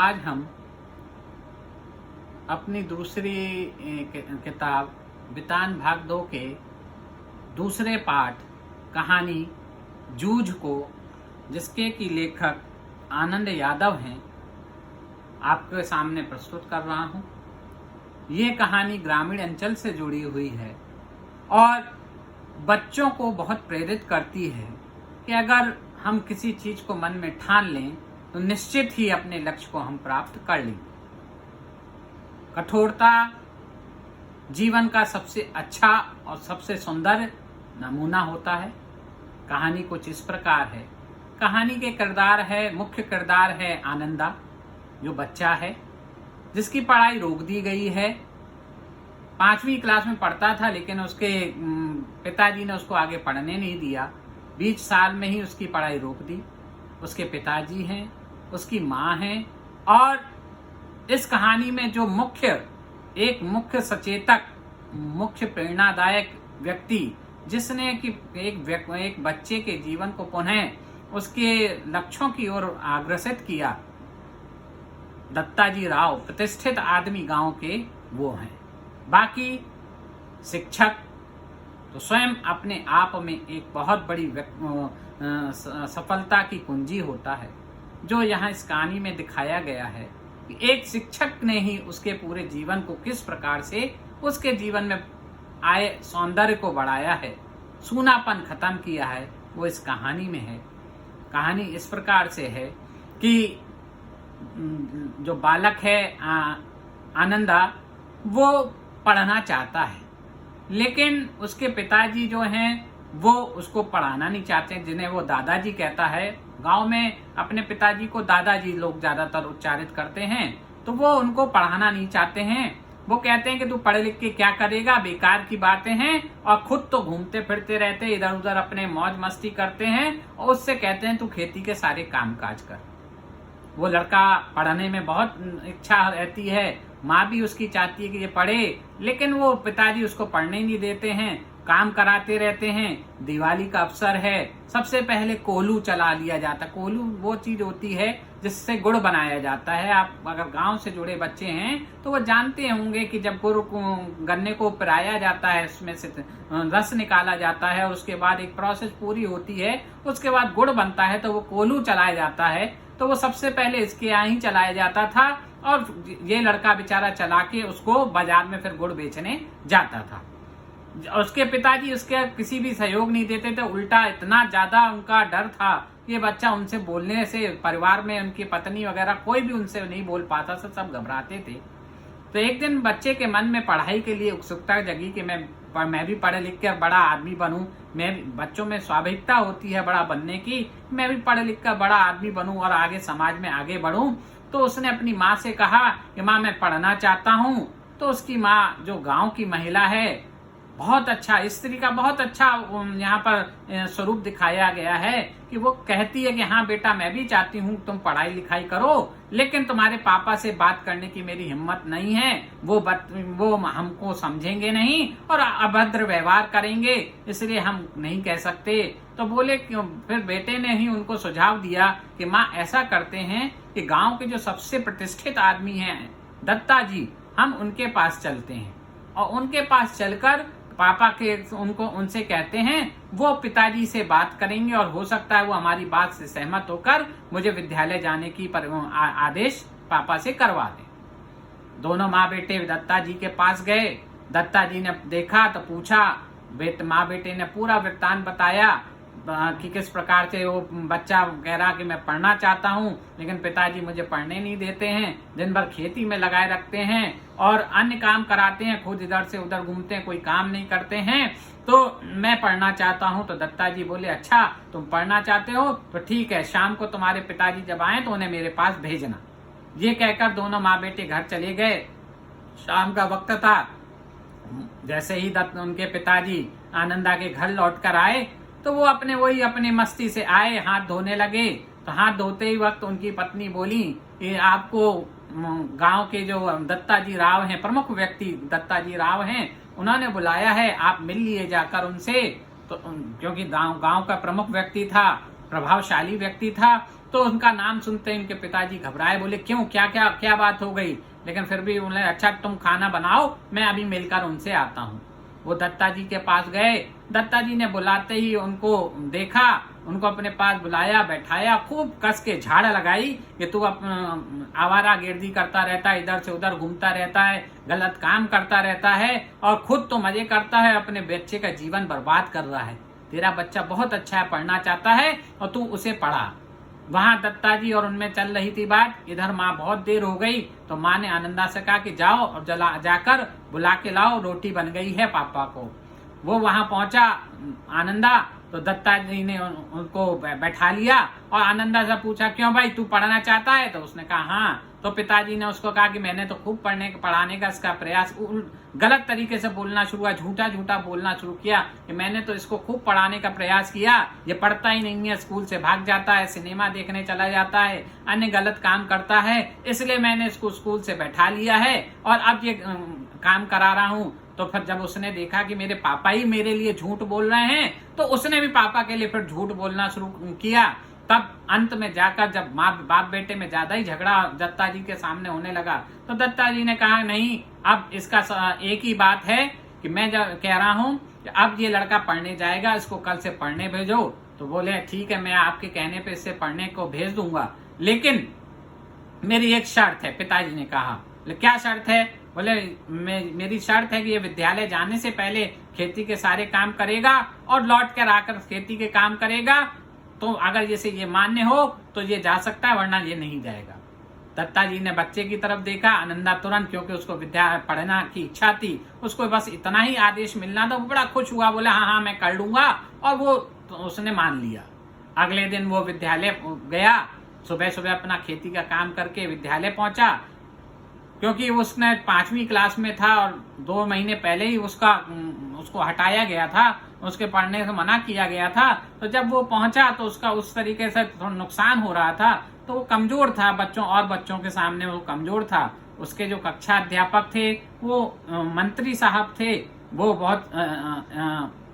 आज हम अपनी दूसरी किताब बितान भाग 2 के दूसरे पाठ कहानी जूझ को, जिसके की लेखक आनंद यादव हैं, आपके सामने प्रस्तुत कर रहा हूं। ये कहानी ग्रामीण अंचल से जुड़ी हुई है और बच्चों को बहुत प्रेरित करती है कि अगर हम किसी चीज को मन में ठान लें तो निश्चित ही अपने लक्ष्य को हम प्राप्त कर लेंगे। कठोरता जीवन का सबसे अच्छा और सबसे सुंदर नमूना होता है। कहानी कुछ इस प्रकार है। कहानी के मुख्य किरदार है आनंदा, जो बच्चा है जिसकी पढ़ाई रोक दी गई है। 5वीं क्लास में पढ़ता था, लेकिन उसके पिताजी ने उसको आगे पढ़ने नहीं दिया। 20 साल में ही उसकी पढ़ाई रोक दी। उसके पिताजी हैं, उसकी माँ है, और इस कहानी में जो एक मुख्य सचेतक, मुख्य प्रेरणादायक व्यक्ति, जिसने कि एक बच्चे के जीवन को पुनः उसके लक्ष्यों की ओर अग्रसित किया, दत्ताजी राव, प्रतिष्ठित आदमी गांव के, वो हैं। बाकी शिक्षक तो स्वयं अपने आप में एक बहुत बड़ी सफलता की कुंजी होता है, जो यहाँ इस कहानी में दिखाया गया है कि एक शिक्षक ने ही उसके पूरे जीवन को किस प्रकार से उसके जीवन में आए सौंदर्य को बढ़ाया है, सूनापन खत्म किया है, वो इस कहानी में है। कहानी इस प्रकार से है कि जो बालक है आनंदा, वो पढ़ना चाहता है, लेकिन उसके पिताजी जो हैं वो उसको पढ़ाना नहीं चाहते, जिन्हें वो दादाजी कहता है। गांव में अपने पिताजी को दादाजी लोग ज्यादातर उच्चारित करते हैं, तो वो उनको पढ़ाना नहीं चाहते हैं। वो कहते हैं कि तू पढ़ लिख के क्या करेगा, बेकार की बातें हैं, और खुद तो घूमते फिरते रहते, इधर उधर अपने मौज मस्ती करते हैं, और उससे कहते हैं तू खेती के सारे काम काज कर। वो लड़का पढ़ने में बहुत इच्छा रहती है, माँ भी उसकी चाहती है कि ये पढ़े, लेकिन वो पिताजी उसको पढ़ने नहीं देते हैं, काम कराते रहते हैं। दिवाली का अवसर है, सबसे पहले कोल्हू चला लिया जाता है। कोल्हू वो चीज होती है जिससे गुड़ बनाया जाता है। आप अगर गांव से जुड़े बच्चे हैं तो वो जानते होंगे कि जब गुड़ को, गन्ने को पिराया जाता है, उसमें से रस निकाला जाता है, उसके बाद एक प्रोसेस पूरी होती है, उसके बाद गुड़ बनता है, तो वो कोल्हू चलाया जाता है। तो वो सबसे पहले इसके यहाँ ही चलाया जाता था, और ये लड़का बेचारा चला के उसको बाजार में फिर गुड़ बेचने जाता था। उसके पिताजी उसके किसी भी सहयोग नहीं देते थे, उल्टा इतना ज्यादा उनका डर था, ये बच्चा उनसे बोलने से, परिवार में उनकी पत्नी वगैरह कोई भी उनसे नहीं बोल पाता, सब घबराते थे। तो एक दिन बच्चे के मन में पढ़ाई के लिए उत्सुकता जगी कि मैं भी पढ़े लिख कर बड़ा आदमी बनूं। बच्चों में स्वाभाविकता होती है बड़ा बनने की, मैं भी पढ़ लिख कर बड़ा आदमी बनूं और आगे समाज में आगे बढ़ूं। तो उसने अपनी माँ से कहा कि माँ, मैं पढ़ना चाहता हूँ। तो उसकी माँ, जो गांव की महिला है, बहुत अच्छा, स्त्री का बहुत अच्छा यहाँ पर स्वरूप दिखाया गया है कि वो कहती है कि हाँ बेटा, मैं भी चाहती हूँ तुम पढ़ाई लिखाई करो, लेकिन तुम्हारे पापा से बात करने की मेरी हिम्मत नहीं है, वो हमको समझेंगे नहीं और अभद्र व्यवहार करेंगे, इसलिए हम नहीं कह सकते। तो बोले, फिर बेटे ने ही उनको सुझाव दिया कि माँ, ऐसा करते हैं कि गांव के जो सबसे प्रतिष्ठित आदमी हैं दत्ता जी, हम उनके पास चलते हैं, और उनके पास चलकर पापा के उनसे कहते हैं, वो पिताजी से बात करेंगे और हो सकता है वो हमारी बात से सहमत होकर मुझे विद्यालय जाने की आदेश पापा से करवा दें। दोनों माँ बेटे दत्ता जी के पास गए। दत्ता जी ने देखा तो पूछा, माँ बेटे ने पूरा वृत्तांत बताया कि किस प्रकार से वो बच्चा कह रहा कि मैं पढ़ना चाहता हूँ, लेकिन पिताजी मुझे पढ़ने नहीं देते हैं, दिन भर खेती में लगाए रखते हैं और अन्य काम कराते हैं, खुद इधर से उधर घूमते हैं, कोई काम नहीं करते हैं, तो मैं पढ़ना चाहता हूँ। तो दत्ता जी बोले, अच्छा तुम पढ़ना चाहते हो तो ठीक है, शाम को तुम्हारे पिताजी जब आए तो उन्हें मेरे पास भेजना। ये कहकर दोनों माँ बेटे घर चले गए। शाम का वक्त था। जैसे ही उनके पिताजी आनंदा के घर लौट कर आए तो वो अपनी मस्ती से आए, हाथ धोने लगे। तो हाथ धोते ही वक्त उनकी पत्नी बोली कि आपको गांव के जो दत्ताजी राव हैं, प्रमुख व्यक्ति दत्ताजी राव हैं, उन्होंने बुलाया है, आप मिल लिए जाकर उनसे। तो क्योंकि गांव का प्रमुख व्यक्ति था, प्रभावशाली व्यक्ति था। तो उनका नाम सुनते ही उनके पिताजी घबराए, बोले क्यों, क्या क्या क्या बात हो गई। लेकिन फिर भी उन्हें, अच्छा तुम खाना बनाओ, मैं अभी मिलकर उनसे आता हूँ। वो दत्ता जी के पास गए। दत्ता जी ने बुलाते ही उनको देखा, उनको अपने पास बुलाया, बैठाया, खूब कस के झाड़ लगाई कि तू आवारा गिर्दी करता रहता है, इधर से उधर घूमता रहता है, गलत काम करता रहता है और खुद तो मजे करता है, अपने बच्चे का जीवन बर्बाद कर रहा है। तेरा बच्चा बहुत अच्छा है, पढ़ना चाहता है और तू उसे पढ़ा। वहां दत्ता जी और उनमें चल रही थी बात। इधर माँ बहुत देर हो गई तो माँ ने आनंदा से कहा कि जाओ और जाकर बुला के लाओ, रोटी बन गई है पापा को। वो वहां पहुंचा आनंदा, तो दत्ता जी ने उनको बैठा लिया और आनंदा से पूछा, क्यों भाई, तू पढ़ना चाहता है? तो उसने कहा हाँ। तो पिताजी ने उसको कहा कि मैंने तो खूब पढ़ाने का इसका प्रयास, गलत तरीके से बोलना शुरू हुआ, झूठा झूठा बोलना शुरू किया कि मैंने तो इसको खूब पढ़ाने का प्रयास किया, ये पढ़ता ही नहीं है, स्कूल से भाग जाता है, सिनेमा देखने चला जाता है, अन्य गलत काम करता है, इसलिए मैंने इसको स्कूल से बैठा लिया है और अब ये काम करा रहा हूँ। तो फिर जब उसने देखा कि मेरे पापा ही मेरे लिए झूठ बोल रहे हैं, तो उसने भी पापा के लिए फिर झूठ बोलना शुरू किया। तब अंत में जाकर जब माँ बाप बेटे में ज्यादा ही झगड़ा दत्ता जी के सामने होने लगा, तो दत्ता जी ने कहा नहीं, अब इसका एक ही बात है कि मैं जब कह रहा हूँ कि अब ये लड़का पढ़ने जाएगा, इसको कल से पढ़ने भेजो। तो बोले ठीक है, मैं आपके कहने पे इससे पढ़ने को भेज दूंगा, लेकिन मेरी एक शर्त है। पिताजी ने कहा, क्या शर्त है? बोले मेरी शर्त है कि ये विद्यालय जाने से पहले खेती के सारे काम करेगा और लौट कर आकर खेती के काम करेगा। तो अगर जैसे ये मान्य हो तो ये जा सकता है, वरना ये नहीं जाएगा। दत्ता जी ने बच्चे की तरफ देखा। आनंदा तुरंत, क्योंकि उसको विद्या पढ़ना की इच्छा थी, उसको बस इतना ही आदेश मिलना था, वो बड़ा खुश हुआ, बोला हाँ हाँ मैं कर लूंगा, और वो तो उसने मान लिया। अगले दिन वो विद्यालय गया, सुबह सुबह अपना खेती का काम करके विद्यालय पहुंचा। क्योंकि उसने 5वीं क्लास में था और 2 महीने पहले ही उसको हटाया गया था, उसके पढ़ने से मना किया गया था। तो जब वो पहुंचा तो उसका उस तरीके से थोड़ा नुकसान हो रहा था, तो वो कमजोर था, बच्चों के सामने वो कमजोर था। उसके जो कक्षा अध्यापक थे वो मंत्री साहब थे, वो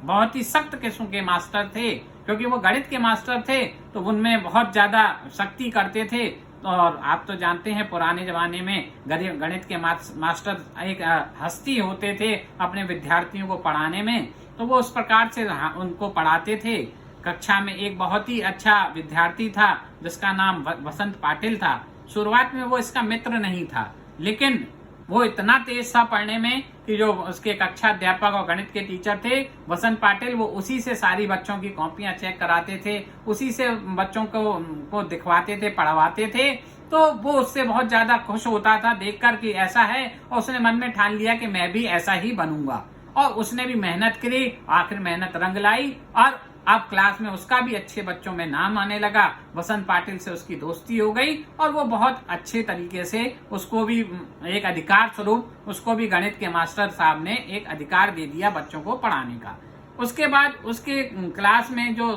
बहुत ही सख्त किस्म के मास्टर थे, क्योंकि वो गणित के मास्टर थे, तो उनमें बहुत ज्यादा सख्ती करते थे। और आप तो जानते हैं पुराने जमाने में गणित के मास्टर एक हस्ती होते थे अपने विद्यार्थियों को पढ़ाने में, तो वो उस प्रकार से उनको पढ़ाते थे। कक्षा में एक बहुत ही अच्छा विद्यार्थी था जिसका नाम वसंत पाटिल था। शुरुआत में वो इसका मित्र नहीं था, लेकिन वो इतना तेज था पढ़ने में कि जो उसके कक्षा अध्यापक और गणित के टीचर थे वसंत पाटिल, वो उसी से सारी बच्चों की कॉपियां चेक कराते थे, उसी से बच्चों को दिखवाते थे, पढ़वाते थे। तो वो उससे बहुत ज्यादा खुश होता था देखकर कि ऐसा है, और उसने मन में ठान लिया कि मैं भी ऐसा ही बनूंगा। और उसने भी मेहनत करी, आखिर मेहनत रंग लाई, और अब क्लास में उसका भी अच्छे बच्चों में नाम आने लगा। वसंत पाटिल से उसकी दोस्ती हो गई और वो बहुत अच्छे तरीके से उसको भी एक अधिकार स्वरूप उसको भी गणित के मास्टर साहब ने एक अधिकार दे दिया बच्चों को पढ़ाने का। उसके बाद उसके क्लास में जो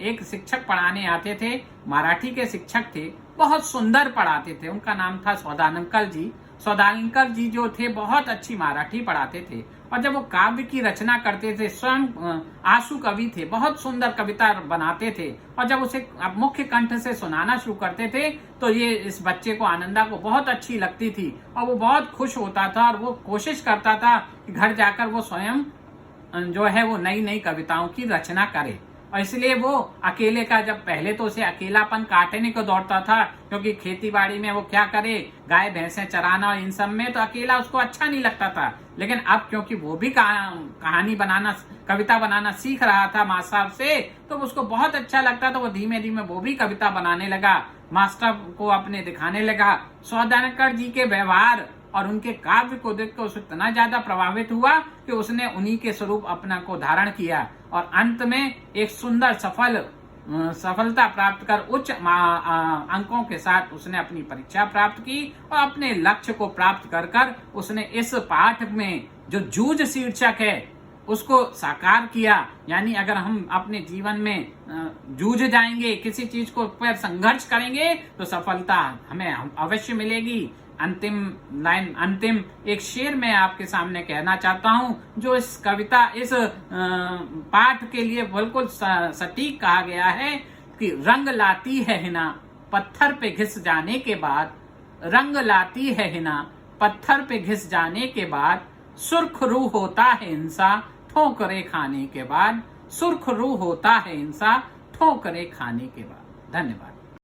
एक शिक्षक पढ़ाने आते थे, मराठी के शिक्षक थे, बहुत सुंदर पढ़ाते थे। उनका नाम था सौदानंकल जी। सौदानंकल जी जो थे बहुत अच्छी मराठी पढ़ाते थे, और जब वो काव्य की रचना करते थे, स्वयं आशु कवि थे, बहुत सुंदर कविता बनाते थे, और जब उसे मुख्य कंठ से सुनाना शुरू करते थे तो ये इस बच्चे को, आनंदा को बहुत अच्छी लगती थी, और वो बहुत खुश होता था, और वो कोशिश करता था कि घर जाकर वो स्वयं जो है वो नई नई कविताओं की रचना करे। और इसलिए वो अकेले का, जब पहले तो उसे अकेलापन काटने को दौड़ता था, क्योंकि खेती बाड़ी में वो क्या करे, गाय भैंसे चराना और इन सब में तो अकेला उसको अच्छा नहीं लगता था। लेकिन अब क्योंकि वो भी कहानी बनाना, कविता बनाना सीख रहा था मास्टर साहब से, तो उसको बहुत अच्छा लगता था। वो धीमे धीमे वो भी कविता बनाने लगा, मास्टर को अपने दिखाने लगा। सौदानकर जी के व्यवहार और उनके काव्य को देखकर उसे इतना ज्यादा प्रभावित हुआ कि उसने उन्हीं के स्वरूप अपना को धारण किया, और अंत में एक सुंदर सफलता प्राप्त कर उच्च अंकों के साथ उसने अपनी परीक्षा प्राप्त की, और अपने लक्ष्य को प्राप्त कर उसने इस पाठ में जो जूझ शीर्षक है उसको साकार किया। यानी अगर हम अपने जीवन में जूझ जाएंगे, किसी चीज को पर संघर्ष करेंगे, तो सफलता हमें अवश्य मिलेगी। अंतिम एक शेर मैं आपके सामने कहना चाहता हूं, जो इस कविता, इस पाठ के लिए बिल्कुल सटीक कहा गया है कि रंग लाती है हिना पत्थर पे घिस जाने के बाद, रंग लाती है हिना पत्थर पे घिस जाने के बाद, सुर्ख रूह होता है इंसान ठोकरे खाने के बाद, सुर्ख रूह होता है इंसान ठोकरे खाने के बाद। धन्यवाद।